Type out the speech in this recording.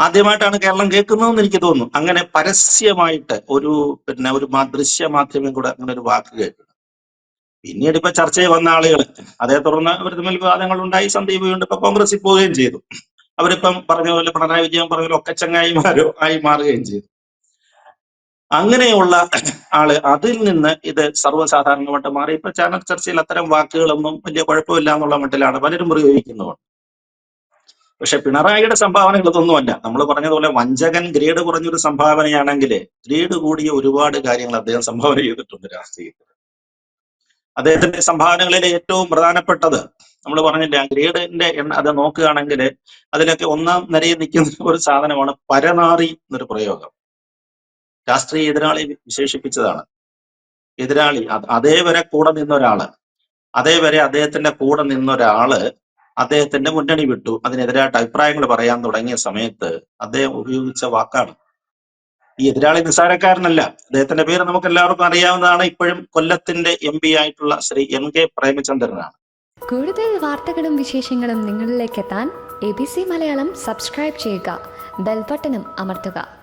ആദ്യമായിട്ടാണ് കേരളം കേൾക്കുന്നതെന്ന് എനിക്ക് തോന്നുന്നു. അങ്ങനെ പരസ്യമായിട്ട് ഒരു ദൃശ്യ മാധ്യമം കൂടെ അങ്ങനെ ഒരു വാക്ക് കേട്ടു. പിന്നീട് ഇപ്പൊ ചർച്ചയിൽ വന്ന ആളുകൾ, അതേ തുടർന്ന് അവർ തമ്മിൽ വിവാദങ്ങൾ ഉണ്ടായി. സന്ദീപ് വീണ്ടും ഇപ്പൊ കോൺഗ്രസിൽ പോവുകയും ചെയ്തു. അവരിപ്പം പറഞ്ഞ പോലെ പിണറായി വിജയൻ പറഞ്ഞ പോലെ ഒക്കെ ചങ്ങായിമാരോ ആയി മാറുകയും ചെയ്തു. അങ്ങനെയുള്ള ആള് അതിൽ നിന്ന് ഇത് സർവ്വസാധാരണമായിട്ട് മാറി. ഇപ്പൊ ചാനൽ ചർച്ചയിൽ അത്തരം വാക്കുകളൊന്നും വലിയ കുഴപ്പമില്ല എന്നുള്ള മട്ടിലാണ് പലരും പ്രയോഗിക്കുന്നത്. പക്ഷെ പിണറായിയുടെ സംഭാവനകൾ ഇതൊന്നുമല്ല. നമ്മൾ പറഞ്ഞതുപോലെ വഞ്ചകൻ ഗ്രേഡ് കുറഞ്ഞൊരു സംഭാവനയാണെങ്കിൽ ഗ്രേഡ് കൂടിയ ഒരുപാട് കാര്യങ്ങൾ അദ്ദേഹം സംഭാവന ചെയ്തിട്ടുണ്ട് രാഷ്ട്രീയത്തിൽ. അദ്ദേഹത്തിന്റെ സംഭാവനകളിലെ ഏറ്റവും പ്രധാനപ്പെട്ടത് നമ്മൾ പറഞ്ഞില്ല, ഗ്രേഡിന്റെ അത് നോക്കുകയാണെങ്കിൽ അതിലൊക്കെ ഒന്നാം നിരയിൽ നിൽക്കുന്ന ഒരു സാധനമാണ് പരനാറി എന്നൊരു പ്രയോഗം. രാഷ്ട്രീയ എതിരാളി വിശേഷിപ്പിച്ചതാണ്. എതിരാളി അതേവരെ കൂടെ നിന്നൊരാള്, അതേവരെ അദ്ദേഹത്തിന്റെ കൂടെ നിന്നൊരാള് അദ്ദേഹത്തിന്റെ മുന്നണി വിട്ടു, അതിനെതിരായിട്ട് അഭിപ്രായങ്ങൾ പറയാൻ തുടങ്ങിയ സമയത്ത് അദ്ദേഹം ഉപയോഗിച്ച വാക്കാണ്. ഈ എതിരാളി നിസ്സാരക്കാരനല്ല. അദ്ദേഹത്തിന്റെ പേര് നമുക്ക് എല്ലാവർക്കും അറിയാവുന്നതാണ്. ഇപ്പോഴും കൊല്ലത്തിന്റെ MP ആയിട്ടുള്ള ശ്രീ MK പ്രേമചന്ദ്രനാണ്. കൂടുതൽ വാർത്തകളും വിശേഷങ്ങളും നിങ്ങളിലേക്ക് എത്താൻ ABC മലയാളം സബ്സ്ക്രൈബ് ചെയ്യുക, ബെൽബട്ടനും അമർത്തുക.